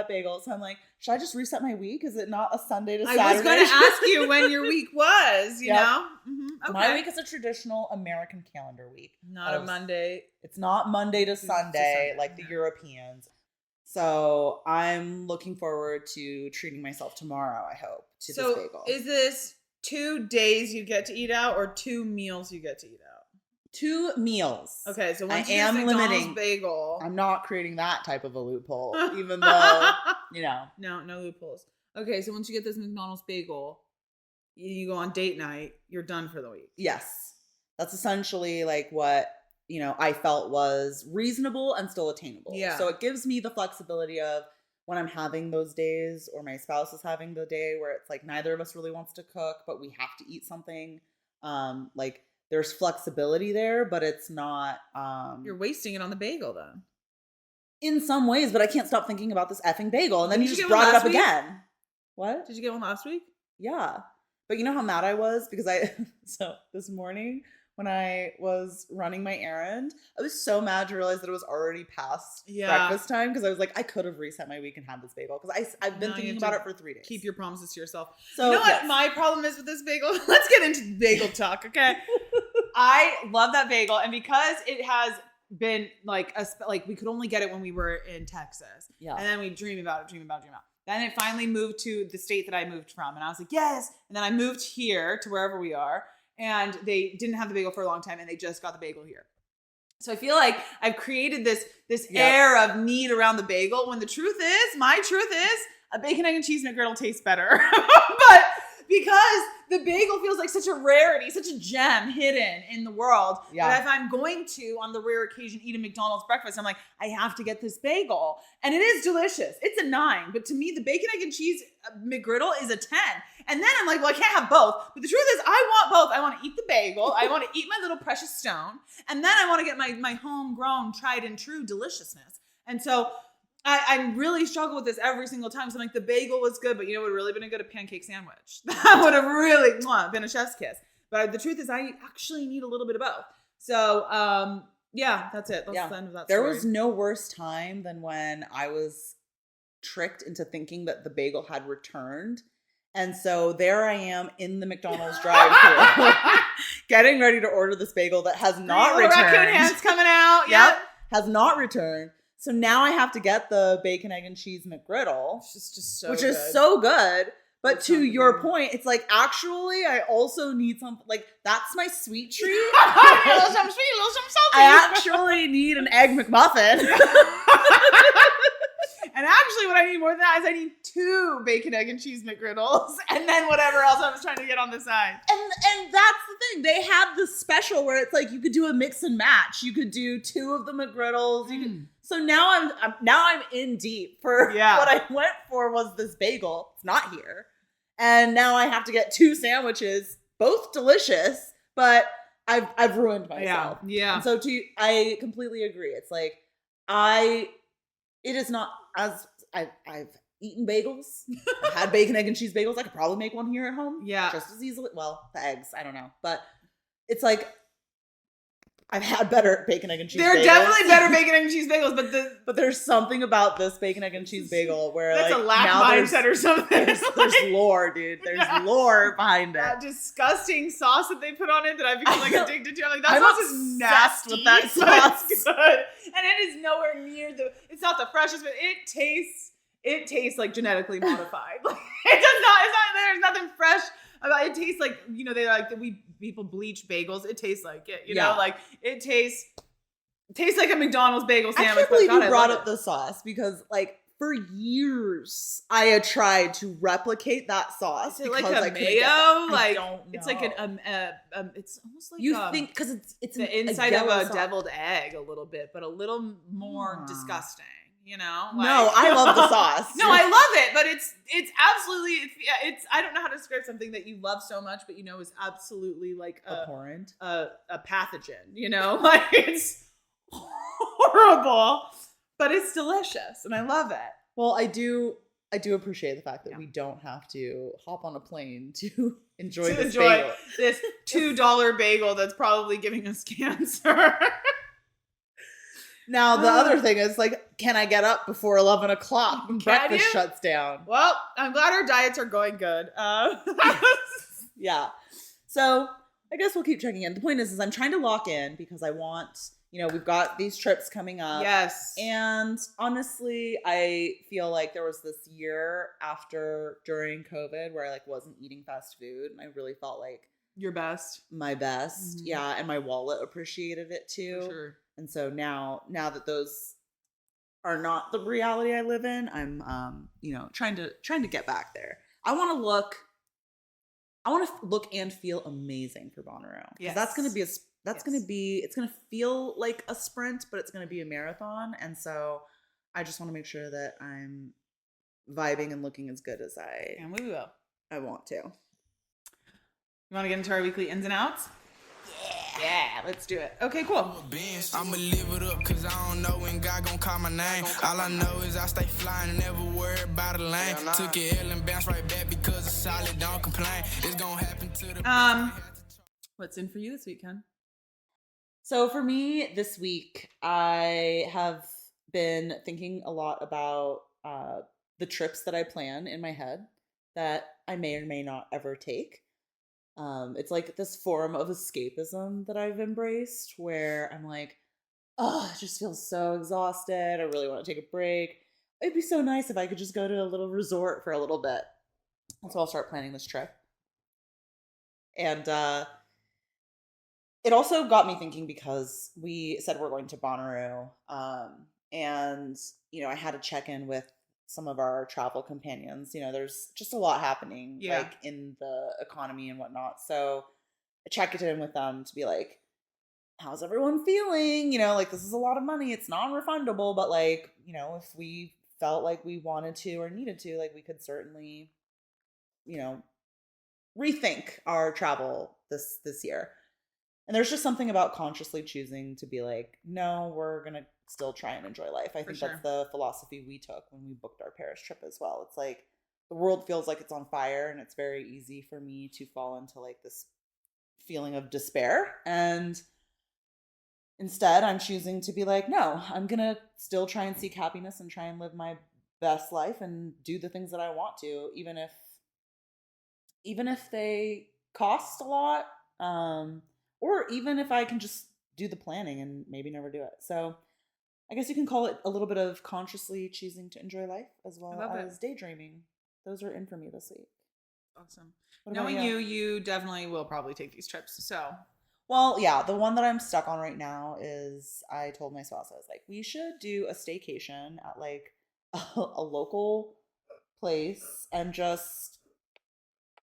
bagel. So I'm like, should I just reset my week? Is it not a Sunday to Saturday? I was going to ask you when your week was, you know? Okay. My week is a traditional American calendar week. Not a Monday. It's not Monday to Sunday like the Europeans. So I'm looking forward to treating myself tomorrow, I hope, to this bagel. Is this 2 days you get to eat out or 2 meals you get to eat out? 2 meals. Okay, so once I you am get McDonald's limiting. bagel. I'm not creating that type of a loophole, even though, No loopholes. Okay, so once you get this McDonald's bagel, you go on date night, you're done for the week. Yes. That's essentially like what, I felt was reasonable and still attainable. Yeah. So it gives me the flexibility of when I'm having those days or my spouse is having the day where it's like neither of us really wants to cook, but we have to eat something. Like there's flexibility there, but it's not. You're wasting it on the bagel then. In some ways, but I can't stop thinking about this effing bagel. And then you Did you just get one brought it up last week? again. What? Did you get one last week? Yeah. But you know how mad I was? Because so this morning when I was running my errand, I was so mad to realize that it was already past breakfast time because I was like, I could have reset my week and had this bagel because I've been thinking about it for 3 days. Keep your promises to yourself. So, you know what my problem is with this bagel? Let's get into bagel talk, okay? I love that bagel, and because it has been like we could only get it when we were in Texas. Yeah. And then we dream about it. Then it finally moved to the state that I moved from, and I was like, yes. And then I moved here to wherever we are, and they didn't have the bagel for a long time, and they just got the bagel here. So I feel like I've created this air of need around the bagel, when my truth is, a bacon, egg, and cheese McGriddle tastes better. But because the bagel feels like such a rarity, such a gem hidden in the world, that if I'm going to, on the rare occasion, eat a McDonald's breakfast, I'm like, I have to get this bagel. And it is delicious. It's a 9. But to me, the bacon, egg, and cheese McGriddle is a 10. And then I'm like, well, I can't have both. But the truth is, I want both. I want to eat the bagel. I want to eat my little precious stone. And then I want to get my homegrown, tried and true deliciousness. And so I really struggle with this every single time. So I'm like, the bagel was good, but you know what would really been a good pancake sandwich. That would have really been a chef's kiss. But the truth is, I actually need a little bit of both. So that's it. That's the end of that story. There was no worse time than when I was tricked into thinking that the bagel had returned. And so there I am in the McDonald's drive-thru getting ready to order this bagel that has not returned. Raccoon hands coming out. Yep. Has not returned. So now I have to get the bacon, egg, and cheese McGriddle, which is so good. But it's to your point, it's like, actually, I also need something, like, that's my sweet treat. A little something sweet, a little something salty. I actually need an egg McMuffin. And actually, what I need more than that is I need 2 bacon, egg, and cheese McGriddles, and then whatever else I was trying to get on the side. And that's the thing. They have this special where it's like you could do a mix and match. You could do 2 of the McGriddles. So now I'm in deep for what I went for was this bagel. It's not here. And now I have to get 2 sandwiches, both delicious, but I've ruined myself. Yeah. And so I completely agree. It's like it is not as I've eaten bagels. I've had bacon, egg, and cheese bagels. I could probably make one here at home. Yeah. Just as easily. Well, the eggs, I don't know. But it's like I've had better bacon, egg, and cheese bagels. They're definitely better bacon, egg, and cheese bagels, but there's something about this bacon, egg, and cheese bagel where that's like a lack mindset or something. There's lore, dude. There's lore behind it. That disgusting sauce that they put on it that I've become like addicted to. I'm like, that sauce is nasty. With that sauce. It's good. And it is nowhere near it's not the freshest, but it tastes like genetically modified. Like, there's nothing fresh about it. It tastes like, they like that people bleach bagels. It tastes like it, you know, like it tastes like a McDonald's bagel sandwich. I can't believe you brought up the sauce because like for years I had tried to replicate that sauce. Is it like a mayo? Like it's like it's almost like you think because it's the inside of a sauce. deviled egg a little bit, but a little more disgusting. Like, no, I love the sauce. No, I love it, but it's absolutely it's I don't know how to describe something that you love so much, but is absolutely like abhorrent, a pathogen. Like it's horrible, but it's delicious, and I love it. Well, I do appreciate the fact that we don't have to hop on a plane to enjoy bagel. This $2 bagel that's probably giving us cancer. Now, the other thing is, like, can I get up before 11 o'clock when breakfast shuts down? Well, I'm glad our diets are going good. Yeah. So, I guess we'll keep checking in. The point is I'm trying to lock in because I want, you know, we've got these trips coming up. Yes. And honestly, I feel like there was this year during COVID where I like wasn't eating fast food. And I really felt like your best. My best. Mhm. Yeah. And my wallet appreciated it too. For sure. And so now that those are not the reality I live in, I'm you know, trying to get back there. I want to look and feel amazing for Bonnaroo. Yes. That's going to be it's going to feel like a sprint, but it's going to be a marathon. And so I just want to make sure that I'm vibing and looking as good as And we will. I want to. You want to get into our weekly ins and outs? Yeah, let's do it. Okay, cool. I'ma live it up cause I don't know when God gon' call my name. All I know is I stay flying and never worry about a lane. Took it L and bounced right back because it's solid, don't complain. It's gonna happen to the What's in for you this week, Ken? So for me this week, I have been thinking a lot about the trips that I plan in my head that I may or may not ever take. It's like this form of escapism that I've embraced where I'm like, oh, I just feel so exhausted. I really want to take a break. It'd be so nice if I could just go to a little resort for a little bit. So I'll start planning this trip. And it also got me thinking because we said we're going to Bonnaroo. And, you know, I had to check in with some of our travel companions. You know, there's just a lot happening like in the economy and whatnot. So I checked in with them to be like, how's everyone feeling? You know, like this is a lot of money. It's non-refundable, but like, you know, if we felt like we wanted to or needed to, like we could certainly, you know, rethink our travel this year. And there's just something about consciously choosing to be like, no, we're going to still try and enjoy life. I think that's the philosophy we took when we booked our Paris trip as well. It's like the world feels like it's on fire and it's very easy for me to fall into like this feeling of despair. And instead, I'm choosing to be like, no, I'm going to still try and seek happiness and try and live my best life and do the things that I want to, even if they cost a lot. Or even if I can just do the planning and maybe never do it. So I guess you can call it a little bit of consciously choosing to enjoy life as well as daydreaming. Those are in for me this week. Awesome. Knowing you definitely will probably take these trips. So, well, yeah, the one that I'm stuck on right now is I told my spouse, I was like, we should do a staycation at like a local place and just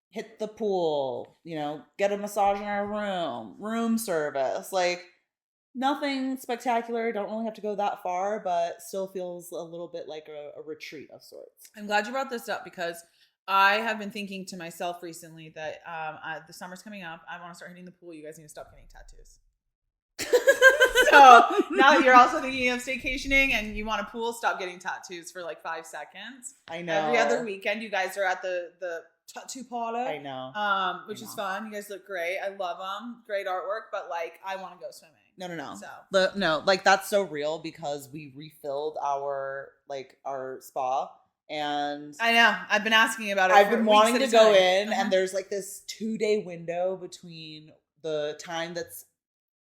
hit the pool, you know, get a massage in our room service, like nothing spectacular. Don't really have to go that far, but still feels a little bit like a retreat of sorts. I'm glad you brought this up because I have been thinking to myself recently that the summer's coming up. I want to start hitting the pool. You guys need to stop getting tattoos. So now that you're also thinking of staycationing and you want a pool, stop getting tattoos for like 5 seconds. I know. Every other weekend, you guys are at the tattoo parlor. I know. Which is fun. You guys look great. I love them. Great artwork, but like I want to go swimming. No. So no, like that's so real because we refilled our spa. And I know. I've been asking about it. I've been wanting to go in, Uh-huh. and there's like this 2-day window between the time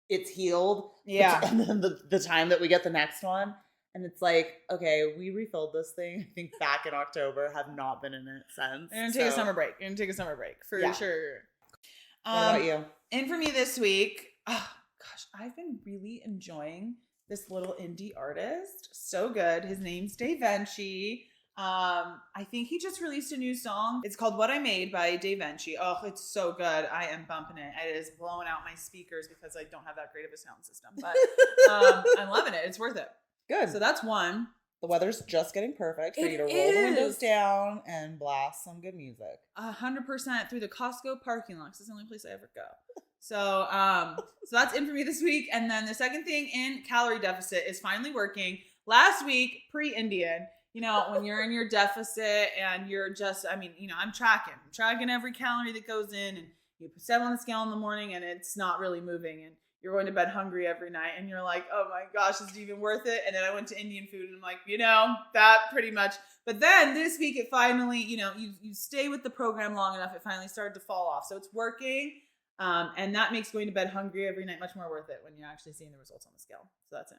it's healed, and then the time that we get the next one. And it's like, okay, we refilled this thing, I think back in October, have not been in it since. You're gonna take a summer break. You're gonna take a summer break for sure. What about you? And for me this week, oh gosh, I've been really enjoying this little indie artist. So good. His name's DaVinci. I think he just released a new song. It's called What I Made by DaVinci. Oh, it's so good. I am bumping it. It is blowing out my speakers because I don't have that great of a sound system. But I'm loving it. It's worth it. Good. So that's one. The weather's just getting perfect for you to roll the windows down and blast some good music. 100% through the Costco parking lot. This is the only place I ever go. So that's in for me this week. And then the second thing in calorie deficit is finally working. Last week, pre-Indian, you know, when you're in your deficit and you're just, I mean, you know, I'm tracking every calorie that goes in, and you put 7 on the scale in the morning and it's not really moving, and you're going to bed hungry every night and you're like, oh my gosh, is it even worth it? And then I went to Indian food and I'm like, you know, that pretty much. But then this week it finally, you know, you stay with the program long enough, it finally started to fall off. So it's working. And that makes going to bed hungry every night much more worth it when you're actually seeing the results on the scale. So that's in.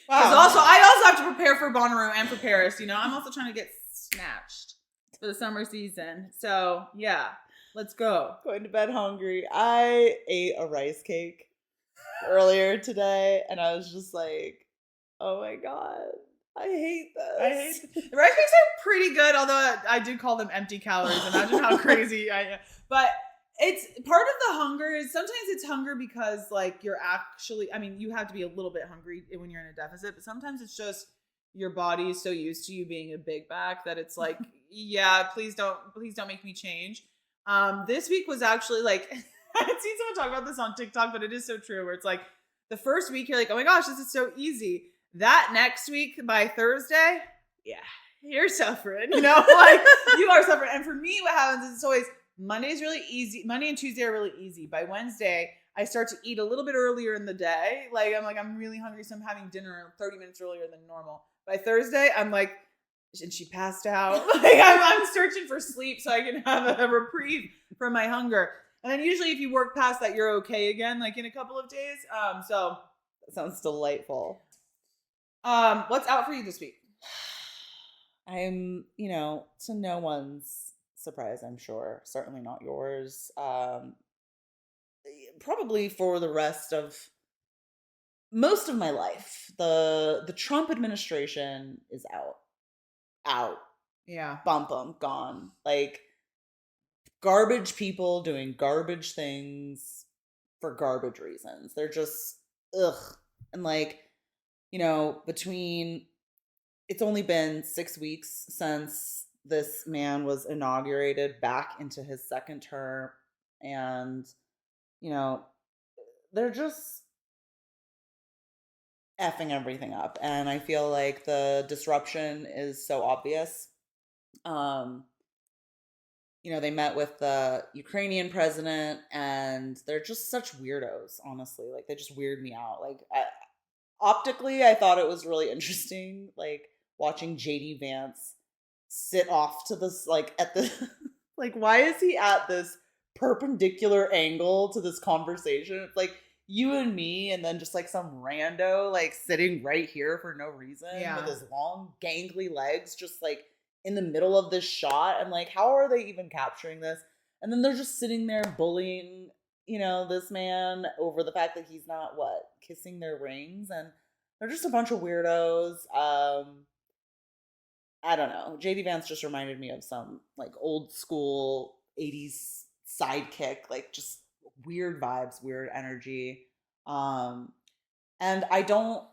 Wow. I also have to prepare for Bonnaroo and for Paris. I'm also trying to get snatched for the summer season. So yeah, let's go. Going to bed hungry. I ate a rice cake earlier today, and I was just like, oh my God, I hate this. The rice cakes are pretty good, although I do call them empty calories. Imagine how crazy I am. But it's part of the hunger is sometimes it's hunger because like you're actually, you have to be a little bit hungry when you're in a deficit, but sometimes it's just your body is so used to you being a big back that it's like, yeah, please don't make me change. This week was actually like, I've seen someone talk about this on TikTok, but it is so true where it's like the first week you're like, oh my gosh, this is so easy. That next week by Thursday, yeah, you're suffering, like you are suffering. And for me, what happens is it's always Monday is really easy. Monday and Tuesday are really easy. By Wednesday, I start to eat a little bit earlier in the day. Like I'm really hungry, so I'm having dinner 30 minutes earlier than normal. By Thursday, I'm like, and she passed out. Like I'm searching for sleep so I can have a reprieve from my hunger. And then usually if you work past that, you're okay again, like in a couple of days. So that sounds delightful. What's out for you this week? I'm, to no one's surprise, I'm sure. Certainly not yours. Probably for the rest of most of my life, the Trump administration is out. Yeah. Bum, gone. Like garbage people doing garbage things for garbage reasons. They're just, ugh. And like, it's only been 6 weeks since this man was inaugurated back into his second term. And, they're just effing everything up. And I feel like the disruption is so obvious. They met with the Ukrainian president and they're just such weirdos, honestly. Like they just weird me out. Like optically, I thought it was really interesting, like watching JD Vance sit off to this, like at the, like, why is he at this perpendicular angle to this conversation? It's like you and me and then just like some rando like sitting right here for no reason with his long gangly legs just like in the middle of this shot. And like, how are they even capturing this? And then they're just sitting there bullying, this man over the fact that he's not kissing their rings. And they're just a bunch of weirdos. I don't know. JD Vance just reminded me of some like old school 80s sidekick, like just weird vibes, weird energy. And I don't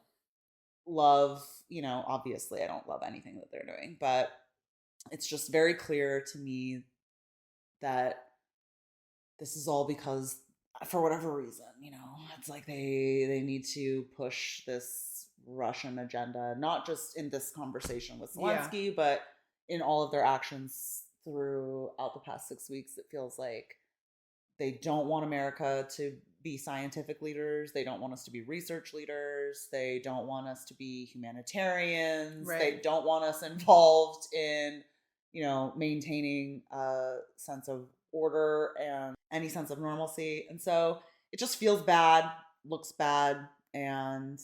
love, obviously I don't love anything that they're doing, but it's just very clear to me that this is all because for whatever reason, it's like they need to push this Russian agenda, not just in this conversation with Zelensky, but in all of their actions throughout the past 6 weeks. It feels like they don't want America to be scientific leaders. They don't want us to be research leaders. They don't want us to be humanitarians. Right. They don't want us involved in, maintaining a sense of order and any sense of normalcy. And so it just feels bad, looks bad. And,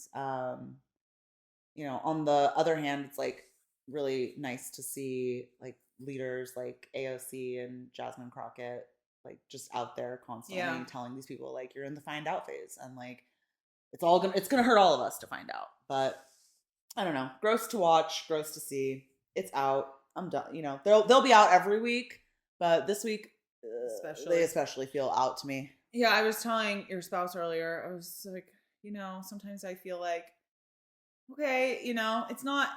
on the other hand, it's like really nice to see like leaders like AOC and Jasmine Crockett like just out there constantly telling these people like you're in the find out phase, and like it's gonna hurt all of us to find out. But I don't know, gross to watch, gross to see. It's out. I'm done. They'll be out every week, but this week they especially feel out to me. Yeah, I was telling your spouse earlier, I was like, sometimes I feel like, okay, it's not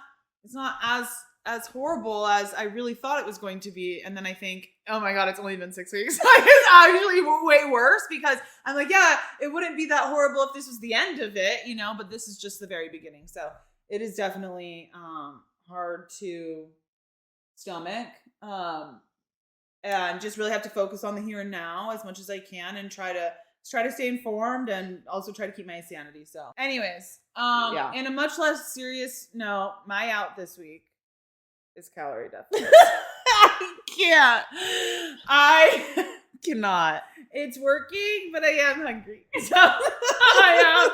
as horrible as I really thought it was going to be. And then I think, oh my God, it's only been 6 weeks. It's actually way worse, because I'm like, yeah, it wouldn't be that horrible if this was the end of it, but this is just the very beginning. So it is definitely hard to stomach. And just really have to focus on the here and now as much as I can and try to stay informed and also try to keep my sanity. So anyways, in a much less serious note, my out this week is calorie deficit. I can't. cannot. It's working, but I am hungry. So I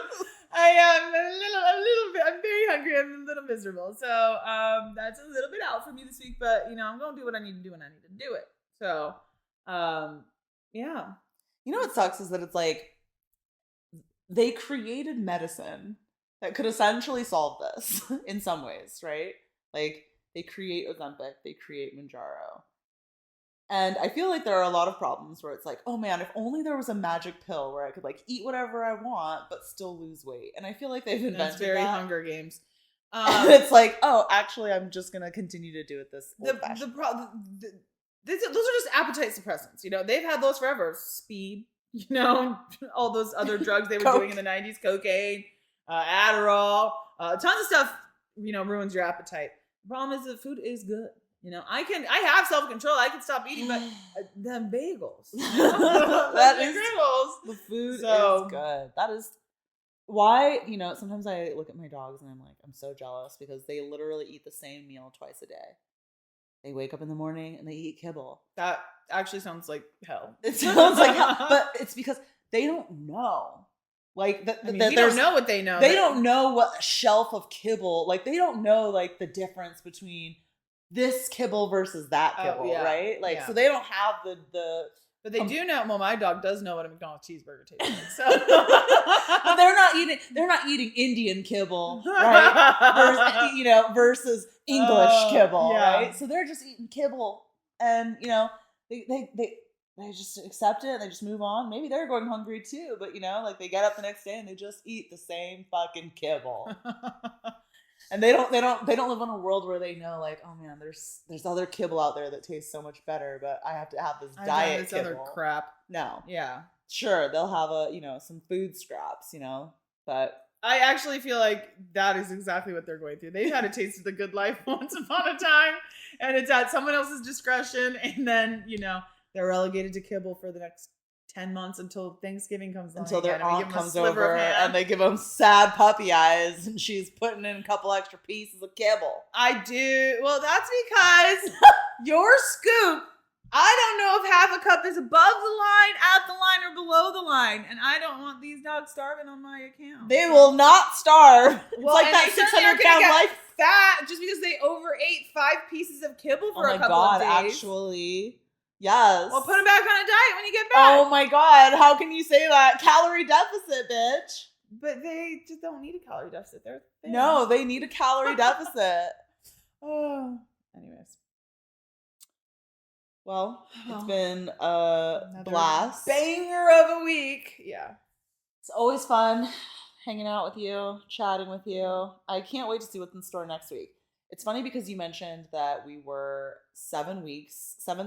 am a little bit. I'm very hungry. I'm a little miserable. So that's a little bit out for me this week. But I'm gonna do what I need to do when I need to do it. So yeah. You know what sucks is that it's like they created medicine that could essentially solve this in some ways, right? Like they create Ozempic, they create Mounjaro. And I feel like there are a lot of problems where it's like, oh man, if only there was a magic pill where I could like eat whatever I want but still lose weight. And I feel like they've invented That's very that. Hunger Games. It's like, oh, actually, I'm just gonna continue to do it this old-fashioned. Those are just appetite suppressants. They've had those forever. Speed, all those other drugs they were doing in the 90s, cocaine, Adderall, tons of stuff, ruins your appetite. The problem is that food is good. I have self-control. I can stop eating, but them bagels. That is the food is good. That is why, sometimes I look at my dogs and I'm like, I'm so jealous because they literally eat the same meal twice a day. They wake up in the morning and they eat kibble. That actually sounds like hell. It sounds like hell, but it's because they don't know. Like we don't know what they know. They don't know what shelf of kibble. Like they don't know like the difference between this kibble versus that kibble, right? Like so they don't have the. But they do know. Well, my dog does know what a McDonald's cheeseburger tastes like. So but they're not eating Indian kibble, right? Versus English kibble, right? So they're just eating kibble, and they just accept it and they just move on. Maybe they're going hungry too, but like they get up the next day and they just eat the same fucking kibble. And they don't live in a world where they know like, oh man, there's other kibble out there that tastes so much better, but I have to have this diet kibble. Other crap. No. Yeah. Sure, they'll have some food scraps, but I actually feel like that is exactly what they're going through. They've had a taste of the good life once upon a time, and it's at someone else's discretion, and then, they're relegated to kibble for the next 10 months until Thanksgiving comes along. Until their aunt comes over and they give them sad puppy eyes and she's putting in a couple extra pieces of kibble. I do. Well, that's because your scoop, I don't know if half a cup is above the line, at the line, or below the line. And I don't want these dogs starving on my account. They will not starve. Well, it's like that 600-pound life. Fat just because they overate 5 pieces of kibble for a couple of days. Actually. Yes. Well, put them back on a diet when you get back. Oh my God. How can you say that? Calorie deficit, bitch. But they just don't need a calorie deficit. No, they need a calorie deficit. Oh. Anyways. Well, it's been a blast. Banger of a week. Yeah. It's always fun hanging out with you, chatting with you. I can't wait to see what's in store next week. It's funny because you mentioned that we were 7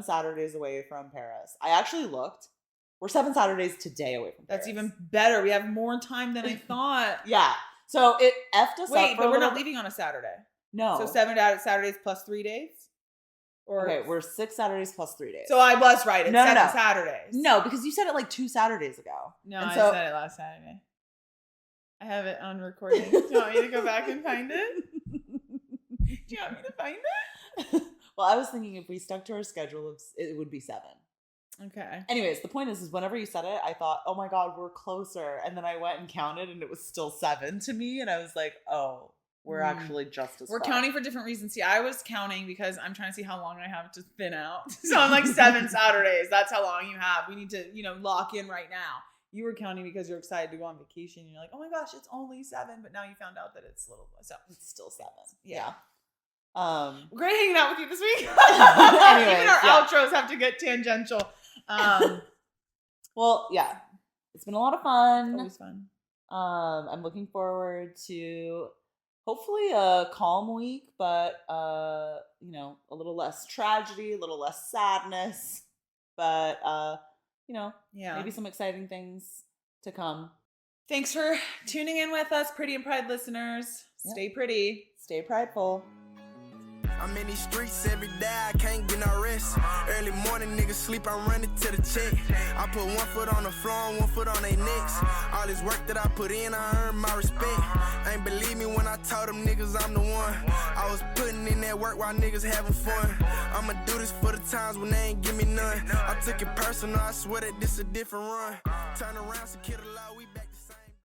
Saturdays away from Paris. I actually looked. We're 7 Saturdays today away from Paris. That's even better. We have more time than I thought. Yeah. So it effed us up. Wait, but we're not leaving on a Saturday. No. So 7 Saturdays plus 3 days? Okay, we're 6 Saturdays plus 3 days. So I was right. It's 7 Saturdays. No, because you said it like 2 Saturdays ago. No, I said it last Saturday. I have it on recording. Do you want me to go back and find it? Do you want me to find it? Well, I was thinking if we stuck to our schedule, it would be 7. Okay. Anyways, the point is whenever you said it, I thought, oh my God, we're closer. And then I went and counted and it was still 7 to me. And I was like, oh, we're actually just as We're far. counting for different reasons. See, I was counting because I'm trying to see how long I have to thin out. So I'm like 7 Saturdays. That's how long you have. We need to, lock in right now. You were counting because you're excited to go on vacation. You're like, oh my gosh, it's only 7. But now you found out that it's little. So it's still 7. Yeah. Great hanging out with you this week. Anyways, even our outros have to get tangential. Well, yeah, it's been a lot of fun. Always fun. I'm looking forward to hopefully a calm week, but a little less tragedy, a little less sadness, but maybe some exciting things to come. Thanks for tuning in with us, Pretty and Pride listeners. Stay pretty. Stay prideful. I'm in these streets every day, I can't get no rest. Early morning, niggas sleep, I'm running to the check. I put 1 foot on the floor and 1 foot on their necks. All this work that I put in, I earn my respect. Ain't believe me when I told them niggas I'm the one. I was putting in that work while niggas having fun. I'ma do this for the times when they ain't give me none. I took it personal, I swear that this a different run. Turn around, so kid a lot, we back.